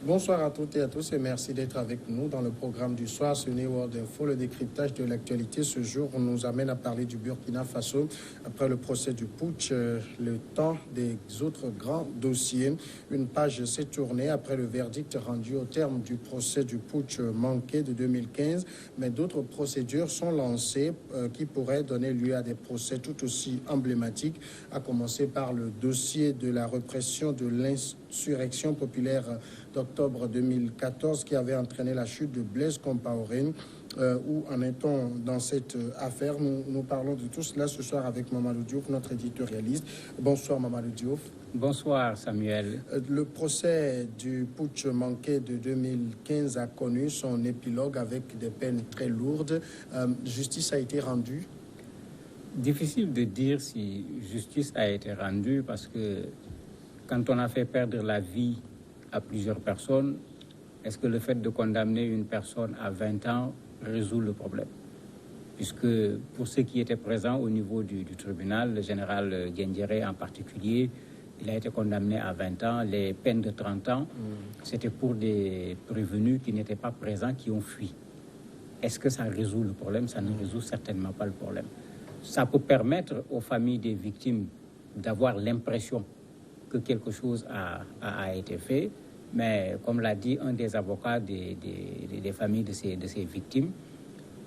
Bonsoir à toutes et à tous et merci d'être avec nous dans le programme du soir sur New World Info. Le décryptage de l'actualité ce jour nous amène à parler du Burkina Faso après le procès du putsch, le temps des autres grands dossiers. Une page s'est tournée après le verdict rendu au terme du procès du putsch manqué de 2015, mais d'autres procédures sont lancées qui pourraient donner lieu à des procès tout aussi emblématiques, à commencer par le dossier de la répression de l'insurrection populaire d'octobre 2014 qui avait entraîné la chute de Blaise Compaoré. Où en est-on dans cette affaire? Nous parlons de tout cela ce soir avec Mamadou Diouf, notre éditorialiste. Bonsoir Mamadou Diouf. Bonsoir Samuel. Le procès du putsch manqué de 2015 a connu son épilogue avec des peines très lourdes. Justice a été rendue? Difficile de dire si justice a été rendue parce que quand on a fait perdre la vie à plusieurs personnes, est-ce que le fait de condamner une personne à 20 ans résout le problème? Puisque pour ceux qui étaient présents au niveau du tribunal, le général Guendéré en particulier, il a été condamné à 20 ans. Les peines de 30 ans, c'était pour des prévenus qui n'étaient pas présents, qui ont fui. Est-ce que ça résout le problème? Ça ne résout certainement pas le problème. Ça peut permettre aux familles des victimes d'avoir l'impression que quelque chose a été fait, mais comme l'a dit un des avocats des familles de ces victimes,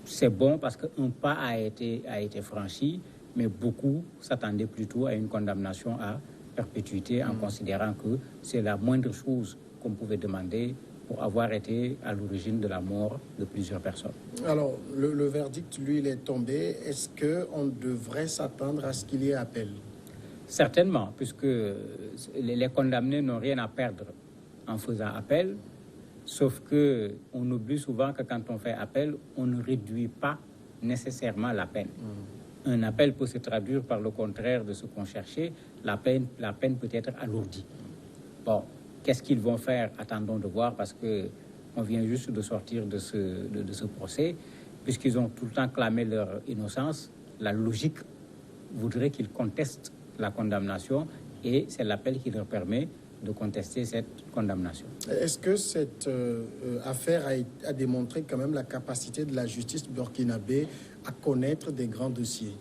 c'est bon parce qu'un pas a été franchi, mais beaucoup s'attendaient plutôt à une condamnation à perpétuité en considérant que c'est la moindre chose qu'on pouvait demander pour avoir été à l'origine de la mort de plusieurs personnes. Alors, le verdict, lui, il est tombé. Est-ce qu'on devrait s'attendre à ce qu'il y ait appel? Certainement, puisque les condamnés n'ont rien à perdre en faisant appel, sauf qu'on oublie souvent que quand on fait appel, on ne réduit pas nécessairement la peine. Un appel peut se traduire par le contraire de ce qu'on cherchait, la peine peut être alourdie. Bon, qu'est-ce qu'ils vont faire? Attendons de voir, parce qu'on vient juste de sortir de ce procès, puisqu'ils ont tout le temps clamé leur innocence. La logique voudrait qu'ils contestent la condamnation et c'est l'appel qui leur permet de contester cette condamnation. Est-ce que cette affaire a démontré quand même la capacité de la justice burkinabé à connaître des grands dossiers?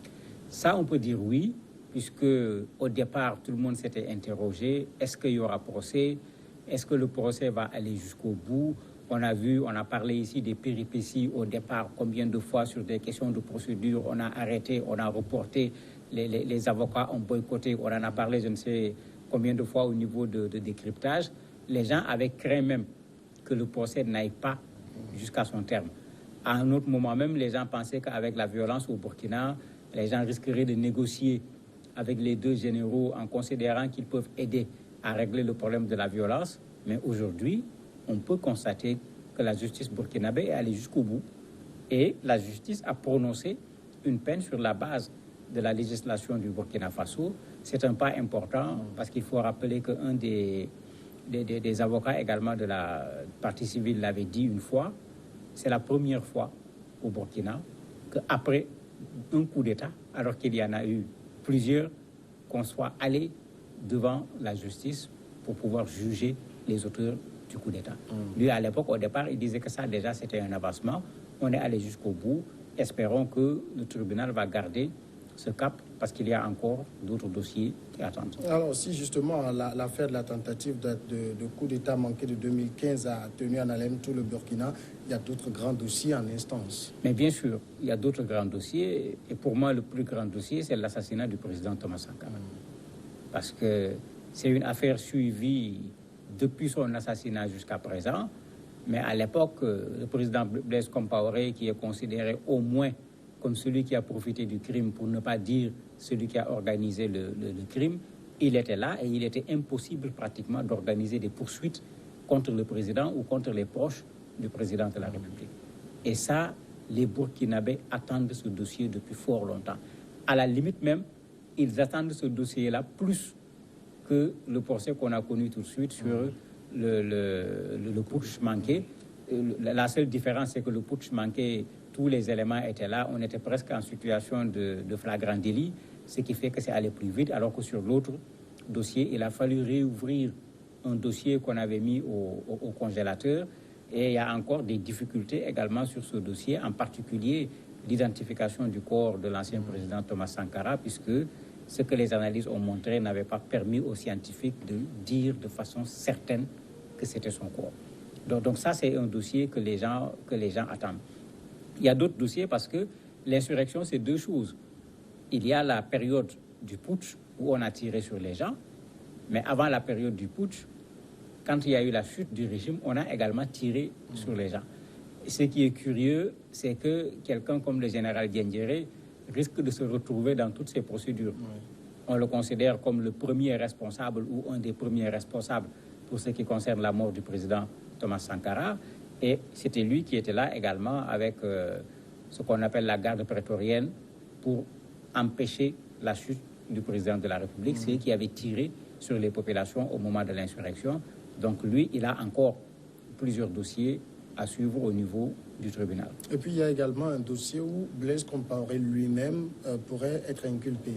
Ça, on peut dire oui, puisque au départ, tout le monde s'était interrogé. Est-ce qu'il y aura procès? Est-ce que le procès va aller jusqu'au bout? On a parlé ici des péripéties au départ. Combien de fois sur des questions de procédure on a arrêté, on a reporté, les avocats ont boycotté, on en a parlé je ne sais combien de fois au niveau de décryptage. Les gens avaient craint même que le procès n'aille pas jusqu'à son terme. À un autre moment même, les gens pensaient qu'avec la violence au Burkina, les gens risqueraient de négocier avec les deux généraux en considérant qu'ils peuvent aider à régler le problème de la violence. Mais aujourd'hui, on peut constater que la justice burkinabé est allée jusqu'au bout et la justice a prononcé une peine sur la base de la législation du Burkina Faso. C'est un pas important parce qu'il faut rappeler qu'un des avocats également de la partie civile l'avait dit une fois, c'est la première fois au Burkina qu'après un coup d'État, alors qu'il y en a eu plusieurs, qu'on soit allé devant la justice pour pouvoir juger les auteurs du coup d'État. Lui, à l'époque, au départ, il disait que ça, déjà, c'était un avancement. On est allé jusqu'au bout. Espérons que le tribunal va garder ce cap parce qu'il y a encore d'autres dossiers qui attendent. Alors, si justement l'affaire de la tentative de coup d'État manqué de 2015 a tenu en haleine tout le Burkina, il y a d'autres grands dossiers en instance. Mais bien sûr, il y a d'autres grands dossiers. Et pour moi, le plus grand dossier, c'est l'assassinat du président Thomas Sankara. Parce que c'est une affaire suivie depuis son assassinat jusqu'à présent. Mais à l'époque, le président Blaise Compaoré, qui est considéré au moins comme celui qui a profité du crime, pour ne pas dire celui qui a organisé le crime, il était là et il était impossible pratiquement d'organiser des poursuites contre le président ou contre les proches du président de la République. Et ça, les Burkinabés attendent ce dossier depuis fort longtemps. À la limite même, ils attendent ce dossier-là plus que le procès qu'on a connu tout de suite sur le putsch manqué. La seule différence, c'est que le putsch manqué, tous les éléments étaient là, on était presque en situation de flagrant délit, ce qui fait que c'est allé plus vite, alors que sur l'autre dossier, il a fallu réouvrir un dossier qu'on avait mis au congélateur. Et il y a encore des difficultés également sur ce dossier, en particulier l'identification du corps de l'ancien président Thomas Sankara, puisque ce que les analyses ont montré n'avait pas permis aux scientifiques de dire de façon certaine que c'était son corps. Donc ça, c'est un dossier que les gens attendent. Il y a d'autres dossiers parce que l'insurrection, c'est deux choses. Il y a la période du putsch où on a tiré sur les gens, mais avant la période du putsch, quand il y a eu la chute du régime, on a également tiré sur les gens. Et ce qui est curieux, c'est que quelqu'un comme le général Diendéré risque de se retrouver dans toutes ces procédures. Oui. On le considère comme le premier responsable ou un des premiers responsables pour ce qui concerne la mort du président Thomas Sankara. Et c'était lui qui était là également avec ce qu'on appelle la garde prétorienne pour empêcher la chute du président de la République. C'est lui qui avait tiré sur les populations au moment de l'insurrection. Donc lui, il a encore plusieurs dossiers à suivre au niveau du tribunal. Et puis il y a également un dossier où Blaise Compaoré lui-même pourrait être inculpé.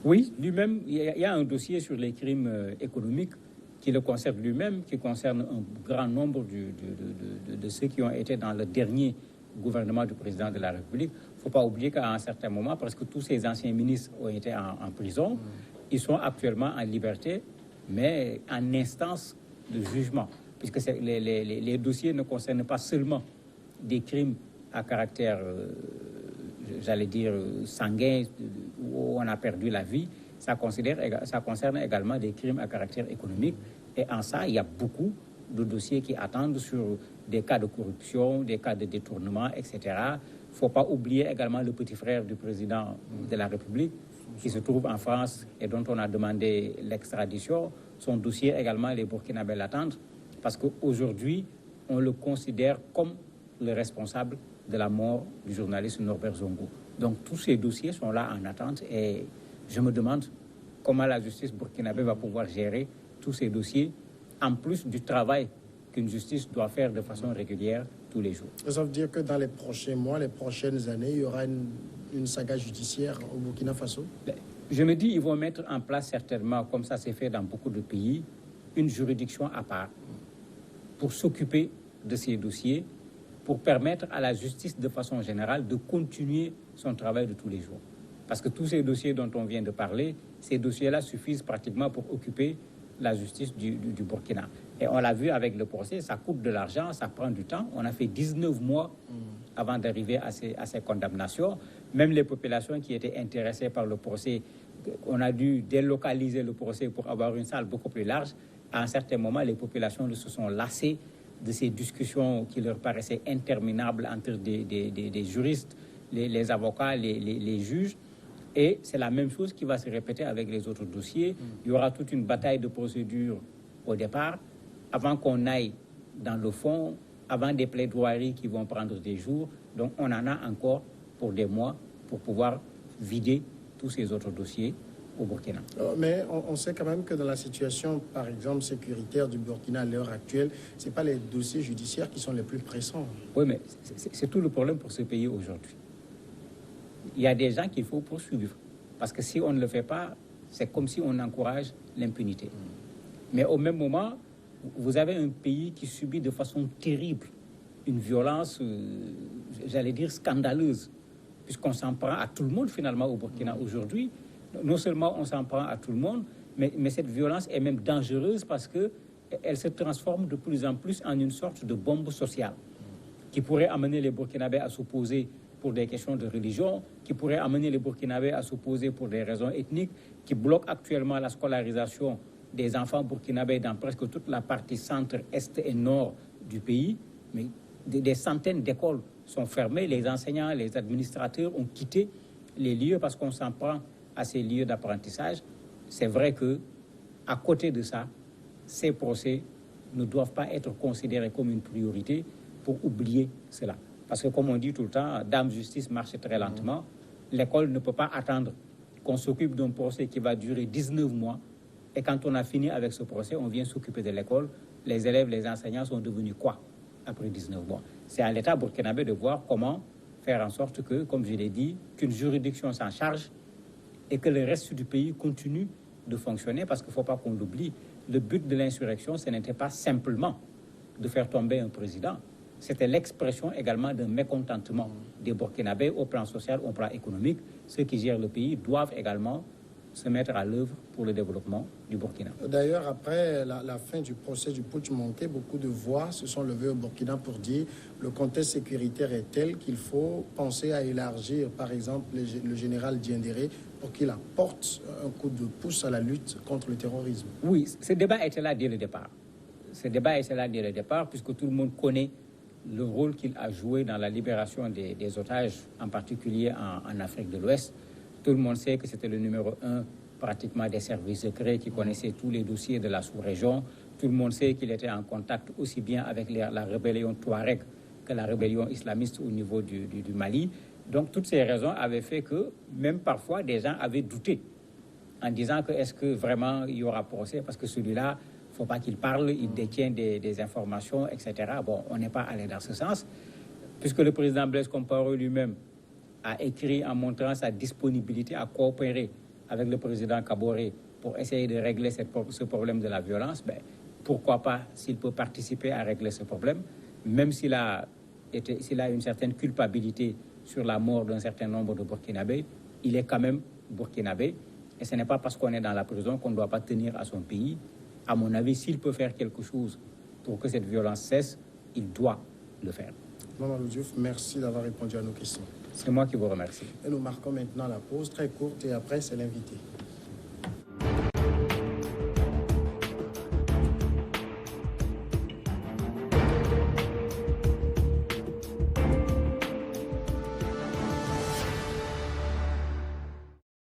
Oui, lui-même, il y a un dossier sur les crimes économiques qui le concerne lui-même, qui concerne un grand nombre de ceux qui ont été dans le dernier gouvernement du président de la République. Il ne faut pas oublier qu'à un certain moment, presque tous ces anciens ministres ont été en prison. Ils sont actuellement en liberté, mais en instance de jugement, puisque les dossiers ne concernent pas seulement des crimes à caractère, j'allais dire, sanguin, où on a perdu la vie. Ça concerne également des crimes à caractère économique. Et en ça, il y a beaucoup de dossiers qui attendent sur des cas de corruption, des cas de détournement, etc. Il ne faut pas oublier également le petit frère du président de la République qui se trouve en France et dont on a demandé l'extradition. Son dossier également, les Burkinabés l'attendent parce qu'aujourd'hui, on le considère comme le responsable de la mort du journaliste Norbert Zongo. Donc tous ces dossiers sont là en attente et je me demande comment la justice burkinabé va pouvoir gérer tous ces dossiers, en plus du travail qu'une justice doit faire de façon régulière tous les jours. Ça veut dire que dans les prochains mois, les prochaines années, il y aura une saga judiciaire au Burkina Faso? Je me dis ils vont mettre en place certainement, comme ça s'est fait dans beaucoup de pays, une juridiction à part pour s'occuper de ces dossiers, pour permettre à la justice de façon générale de continuer son travail de tous les jours. Parce que tous ces dossiers dont on vient de parler, ces dossiers-là suffisent pratiquement pour occuper la justice du Burkina. Et on l'a vu avec le procès, ça coûte de l'argent, ça prend du temps. On a fait 19 mois avant d'arriver à ces condamnations. Même les populations qui étaient intéressées par le procès, on a dû délocaliser le procès pour avoir une salle beaucoup plus large. À un certain moment, les populations se sont lassées de ces discussions qui leur paraissaient interminables entre des juristes, les avocats, les juges. Et c'est la même chose qui va se répéter avec les autres dossiers. Il y aura toute une bataille de procédure au départ, avant qu'on aille dans le fond, avant des plaidoiries qui vont prendre des jours. Donc on en a encore pour des mois pour pouvoir vider tous ces autres dossiers au Burkina. Mais on sait quand même que dans la situation, par exemple, sécuritaire du Burkina à l'heure actuelle, ce n'est pas les dossiers judiciaires qui sont les plus pressants. Oui, mais c'est tout le problème pour ce pays aujourd'hui. Il y a des gens qu'il faut poursuivre. Parce que si on ne le fait pas, c'est comme si on encourage l'impunité. Mais au même moment, vous avez un pays qui subit de façon terrible une violence, j'allais dire, scandaleuse, puisqu'on s'en prend à tout le monde finalement au Burkina aujourd'hui. Non seulement on s'en prend à tout le monde, mais cette violence est même dangereuse parce qu'elle se transforme de plus en plus en une sorte de bombe sociale qui pourrait amener les Burkinabés à s'opposer pour des questions de religion, qui pourrait amener les Burkinabés à s'opposer pour des raisons ethniques, qui bloque actuellement la scolarisation des enfants burkinabés dans presque toute la partie centre, est et nord du pays. Mais des centaines d'écoles sont fermées, les enseignants, les administrateurs ont quitté les lieux parce qu'on s'en prend à ces lieux d'apprentissage. C'est vrai que, à côté de ça, ces procès ne doivent pas être considérés comme une priorité pour oublier cela. Parce que, comme on dit tout le temps, Dame Justice marche très lentement. L'école ne peut pas attendre qu'on s'occupe d'un procès qui va durer 19 mois. Et quand on a fini avec ce procès, on vient s'occuper de l'école. Les élèves, les enseignants sont devenus quoi après 19 mois? C'est à l'État burkinabé de voir comment faire en sorte que, comme je l'ai dit, qu'une juridiction s'en charge et que le reste du pays continue de fonctionner. Parce qu'il ne faut pas qu'on l'oublie. le but de l'insurrection, ce n'était pas simplement de faire tomber un président, c'était l'expression également d'un mécontentement des Burkinabés au plan social, au plan économique. Ceux qui gèrent le pays doivent également se mettre à l'œuvre pour le développement du Burkina. D'ailleurs, après la fin du procès du putsch monté, beaucoup de voix se sont levées au Burkina pour dire que le contexte sécuritaire est tel qu'il faut penser à élargir, par exemple, le général Diendéré pour qu'il apporte un coup de pouce à la lutte contre le terrorisme. Oui, ce débat était là dès le départ. Ce débat était là dès le départ, puisque tout le monde connaît le rôle qu'il a joué dans la libération des otages, en particulier en Afrique de l'Ouest. Tout le monde sait que c'était le numéro 1 pratiquement des services secrets qui connaissait tous les dossiers de la sous-région. Tout le monde sait qu'il était en contact aussi bien avec la rébellion Touareg que la rébellion islamiste au niveau du Mali. Donc toutes ces raisons avaient fait que même parfois des gens avaient douté en disant que est-ce que vraiment il y aura procès parce que celui-là, il ne faut pas qu'il parle, il détient des informations, etc. Bon, on n'est pas allé dans ce sens, puisque le président Blaise Compaoré lui-même a écrit en montrant sa disponibilité à coopérer avec le président Kaboré pour essayer de régler ce problème de la violence. Ben, pourquoi pas, s'il peut participer à régler ce problème, même s'il a une certaine culpabilité sur la mort d'un certain nombre de Burkinabés, il est quand même Burkinabé. Et ce n'est pas parce qu'on est dans la prison qu'on ne doit pas tenir à son pays. À mon avis, s'il peut faire quelque chose pour que cette violence cesse, il doit le faire. Mamadou Diouf, merci d'avoir répondu à nos questions. C'est moi qui vous remercie. Et nous marquons maintenant la pause très courte et après, c'est l'invité.